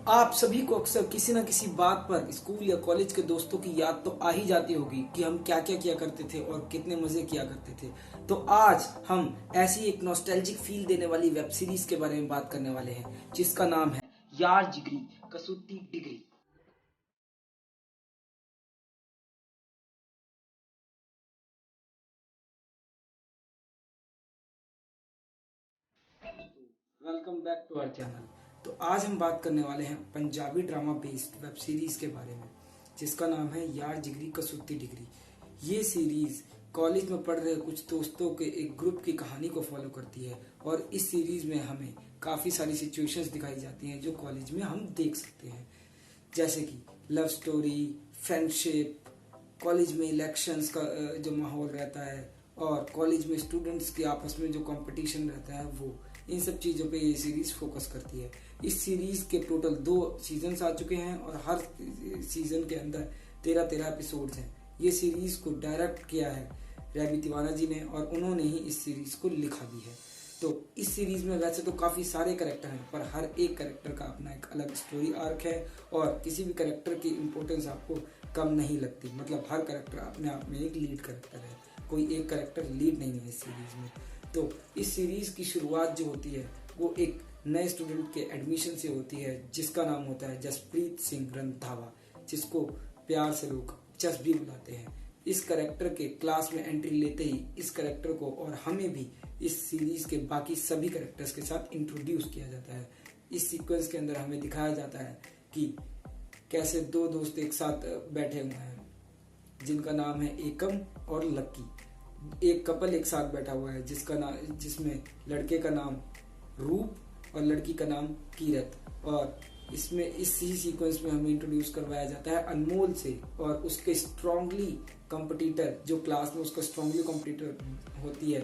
आप सभी को अक्सर किसी न किसी बात पर स्कूल या कॉलेज के दोस्तों की याद तो आ ही जाती होगी कि हम क्या क्या किया करते थे और कितने मजे किया करते थे। तो आज हम ऐसी एक नॉस्टैल्जिक फील देने वाली वेब सीरीज के बारे में बात करने वाले हैं जिसका नाम है Yaar Jigri Kasooti degree. Welcome back to our channel. तो आज हम बात करने वाले हैं Punjabi drama based web series के बारे में जिसका नाम है यार जिगरी कसूती डिग्री। ये सीरीज कॉलेज में पढ़ रहे कुछ दोस्तों के एक ग्रुप की कहानी को फॉलो करती है और इस सीरीज में हमें काफ़ी सारी सिचुएशंस दिखाई जाती हैं जो कॉलेज में हम देख सकते हैं, जैसे कि लव स्टोरी, फ्रेंडशिप, कॉलेज में इलेक्शंस का जो माहौल रहता है और कॉलेज में स्टूडेंट्स के आपस में जो कंपटीशन रहता है वो इन सब चीज़ों पे ये सीरीज फोकस करती है। इस सीरीज के टोटल 2 सीजन्स आ चुके हैं और हर सीजन के अंदर 13-13 एपिसोड्स हैं। ये सीरीज को डायरेक्ट किया है रवि तिवारी जी ने और उन्होंने ही इस सीरीज को लिखा भी है। तो इस सीरीज में वैसे तो काफ़ी सारे कैरेक्टर हैं पर हर एक कैरेक्टर का अपना एक अलग स्टोरी आर्क है और किसी भी कैरेक्टर की इम्पोर्टेंस आपको कम नहीं लगती। मतलब हर कैरेक्टर अपने आप में एक लीड कैरेक्टर है, कोई एक कैरेक्टर लीड नहीं है इस सीरीज में। तो इस सीरीज की शुरुआत जो होती है वो एक नए स्टूडेंट के एडमिशन से होती है जिसका नाम होता है जसप्रीत सिंह रंधावा, जिसको प्यार से लोग जस भी बुलाते हैं। इस कैरेक्टर के क्लास में एंट्री लेते ही इस कैरेक्टर को और हमें भी इस सीरीज के बाकी सभी कैरेक्टर्स के साथ इंट्रोड्यूस किया जाता है। इस सीक्वेंस के अंदर हमें दिखाया जाता है कि कैसे 2 दोस्त एक साथ बैठे हुए हैं जिनका नाम है एकम और लक्की। एक कपल एक साथ बैठा हुआ है जिसमें लड़के का नाम रूप और लड़की का नाम कीरत। और इसमें इसी सीक्वेंस में हमें इंट्रोड्यूस करवाया जाता है अनमोल से और उसके स्ट्रांगली कंपटीटर, जो क्लास में उसका स्ट्रांगली कंपटीटर होती है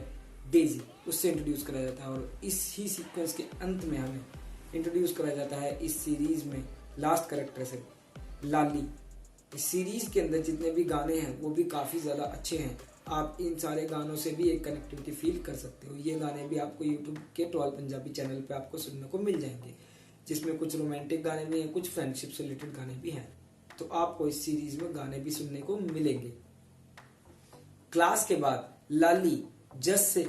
डेजी, उससे इंट्रोड्यूस कराया जाता है। और इसी सीक्वेंस के अंत में हमें इंट्रोड्यूस कराया जाता है इस सीरीज में लास्ट कैरेक्टर से लाली। इस सीरीज के अंदर जितने भी गाने हैं वो भी काफ़ी ज़्यादा अच्छे हैं। आप इन सारे गानों से भी एक कनेक्टिविटी फील कर सकते हो। ये गाने भी आपको यूट्यूब के टॉल पंजाबी चैनल पे आपको सुनने को मिल जाएंगे, जिसमें कुछ रोमांटिक गाने भी हैं, कुछ फ्रेंडशिप से रिलेटेड गाने भी हैं। तो आपको इस सीरीज में गाने भी सुनने को मिलेंगे। क्लास के बाद लाली जस से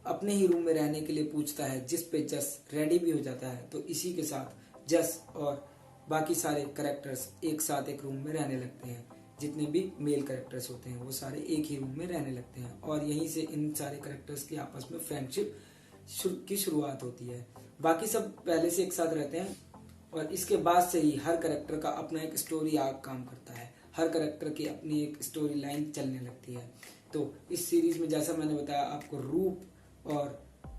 अपने ही रूम में रहने के लिए पूछता है, जिस पे जस रेडी भी हो जाता है। तो इसी के साथ जस और बाकी सारे कैरेक्टर्स एक साथ एक रूम में रहने लगते हैं। जितने भी मेल कैरेक्टर्स होते हैं वो सारे एक ही रूम में रहने लगते हैं और यहीं से इन सारे कैरेक्टर्स की आपस में फ्रेंडशिप की शुरुआत होती है। बाकी सब पहले से एक साथ रहते हैं और इसके बाद से ही हर कैरेक्टर का अपना एक स्टोरी आर्क काम करता है। हर कैरेक्टर की अपनी एक स्टोरी लाइन चलने लगती है। तो इस सीरीज में जैसा मैंने बताया आपको रूप और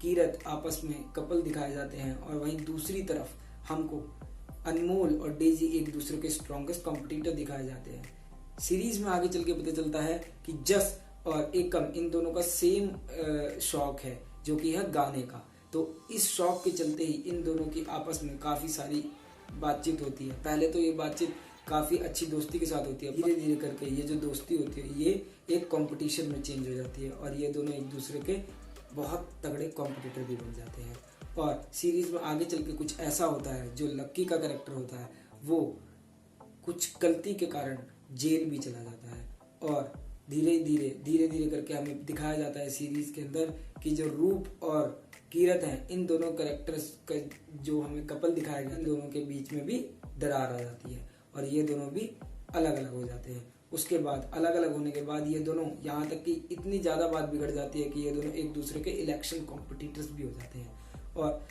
कीरत आपस में कपल दिखाए जाते हैं और वहीं दूसरी तरफ हमको अनमोल और डेजी एक दूसरे के स्ट्रॉन्गेस्ट कॉम्पिटिटर दिखाए जाते हैं। सीरीज में आगे चल के पता चलता है कि जस और एकम इन दोनों का सेम शौक है जो कि है गाने का। तो इस शौक के चलते ही इन दोनों की आपस में काफ़ी सारी बातचीत होती है। पहले तो ये बातचीत काफ़ी अच्छी दोस्ती के साथ होती है, धीरे धीरे करके ये जो दोस्ती होती है ये एक कंपटीशन में चेंज हो जाती है और ये दोनों एक दूसरे के बहुत तगड़े कॉम्पिटिटर भी बन जाते हैं। और सीरीज में आगे चल के कुछ ऐसा होता है, जो लक्की का कैरेक्टर होता है वो कुछ गलती के कारण जेल भी चला जाता है और धीरे धीरे करके हमें दिखाया जाता है सीरीज के अंदर कि जो रूप और कीरत हैं, इन दोनों कैरेक्टर्स का जो हमें कपल दिखाया गया, इन दोनों के बीच में भी दरार आ जाती है और ये दोनों भी अलग अलग हो जाते हैं। उसके बाद अलग अलग होने के बाद ये दोनों यहाँ तक कि इतनी ज़्यादा बात बिगड़ जाती है कि ये दोनों एक दूसरे के इलेक्शन कॉम्पिटिटर्स भी हो जाते हैं। और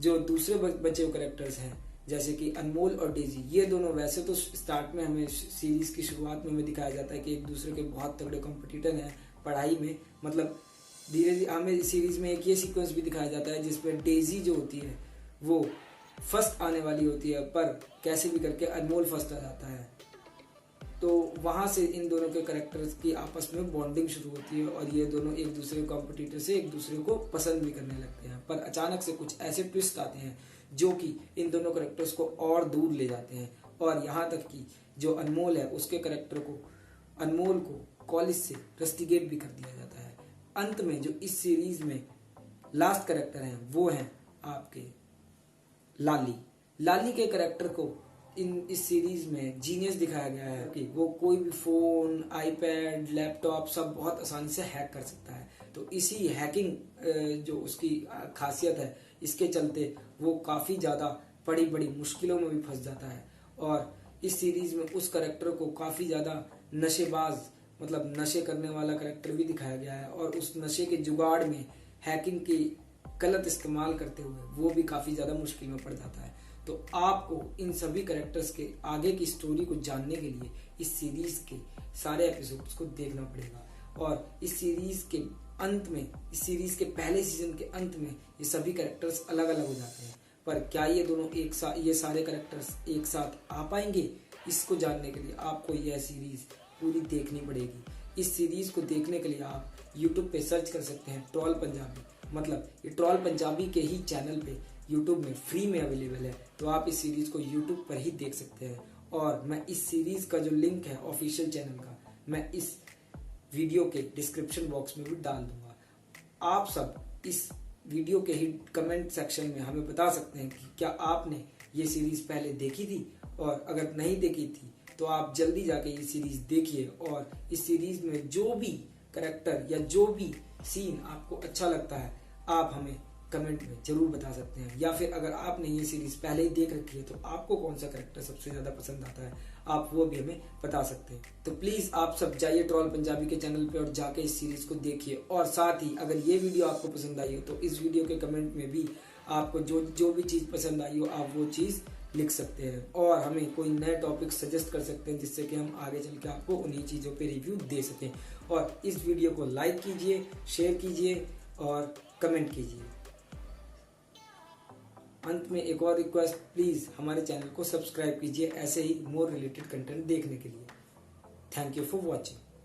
जो दूसरे बचे हुए कैरेक्टर्स हैं जैसे कि अनमोल और डेजी, ये दोनों वैसे तो स्टार्ट में हमें सीरीज की शुरुआत में हमें दिखाया जाता है कि एक दूसरे के बहुत तगड़े कंपटीटर हैं पढ़ाई में। मतलब धीरे धीरे हमें सीरीज में एक ये सीक्वेंस भी दिखाया जाता है जिसमें डेजी जो होती है वो फर्स्ट आने वाली होती है पर कैसे भी करके अनमोल फर्स्ट आ जाता है। तो वहाँ से इन दोनों के कैरेक्टर्स की आपस में बॉन्डिंग शुरू होती है और ये दोनों एक दूसरे कॉम्पिटिटर से एक दूसरे को पसंद भी करने लगते हैं। पर अचानक से कुछ ऐसे ट्विस्ट आते हैं जो कि इन दोनों कैरेक्टर्स को और दूर ले जाते हैं और यहाँ तक कि जो अनमोल है उसके कैरेक्टर को, अनमोल को कॉलेज से रस्टिकेट भी कर दिया जाता है। अंत में जो इस सीरीज में लास्ट कैरेक्टर हैं वो हैं आपके लाली। लाली के कैरेक्टर को इस सीरीज में जीनियस दिखाया गया है कि वो कोई भी फोन, आईपैड, लैपटॉप सब बहुत आसानी से हैक कर सकता है। तो इसी हैकिंग जो उसकी खासियत है, इसके चलते वो काफी ज्यादा बड़ी बड़ी मुश्किलों में भी फंस जाता है। और इस सीरीज में उस कैरेक्टर को काफी ज्यादा नशेबाज, मतलब नशे करने वाला कैरेक्टर भी दिखाया गया है, और उस नशे के जुगाड़ में हैकिंग की गलत इस्तेमाल करते हुए वो भी काफी ज्यादा मुश्किल में पड़ जाता है। तो आपको इन सभी कैरेक्टर्स के आगे की स्टोरी को जानने के लिए इस सीरीज के सारे एपिसोड्स को देखना पड़ेगा। और इस सीरीज के अंत में, इस सीरीज के पहले सीजन के अंत में ये सभी कैरेक्टर्स अलग अलग हो जाते हैं, पर क्या ये दोनों ये सारे कैरेक्टर्स एक साथ आ पाएंगे, इसको जानने के लिए आपको यह सीरीज पूरी देखनी पड़ेगी। इस सीरीज को देखने के लिए आप YouTube पे सर्च कर सकते हैं ट्रोल पंजाबी, मतलब ये ट्रोल पंजाबी के ही चैनल पे YouTube में फ्री में अवेलेबल है। तो आप इस सीरीज को YouTube पर ही देख सकते हैं। और मैं इस सीरीज का जो लिंक है ऑफिशियल चैनल का, मैं इस वीडियो के डिस्क्रिप्शन बॉक्स में भी डाल दूंगा। आप सब इस वीडियो के ही कमेंट सेक्शन में हमें बता सकते हैं कि क्या आपने ये सीरीज पहले देखी थी, और अगर नहीं देखी थी तो आप जल्दी जाके ये सीरीज देखिए। और इस सीरीज में जो भी कैरेक्टर या जो भी सीन आपको अच्छा लगता है, आप हमें कमेंट में जरूर बता सकते हैं। या फिर अगर आपने ये सीरीज पहले ही देख रखी है तो आपको कौन सा कैरेक्टर सबसे ज्यादा पसंद आता है, आप वो भी हमें बता सकते हैं। तो प्लीज आप सब जाइए ट्रोल पंजाबी के चैनल पे और जाके इस सीरीज को देखिए। और साथ ही अगर ये वीडियो आपको पसंद आई हो तो इस वीडियो के कमेंट में भी आपको जो भी चीज पसंद आई हो, आप वो चीज लिख सकते हैं और हमें कोई नए टॉपिक सजेस्ट कर सकते हैं, जिससे कि हम आगे चल के आपको उन्हीं चीज़ों पे रिव्यू दे सकें। और इस वीडियो को लाइक कीजिए, शेयर कीजिए और कमेंट कीजिए। अंत में एक और रिक्वेस्ट, प्लीज़ हमारे चैनल को सब्सक्राइब कीजिए ऐसे ही मोर रिलेटेड कंटेंट देखने के लिए। Thank you for watching.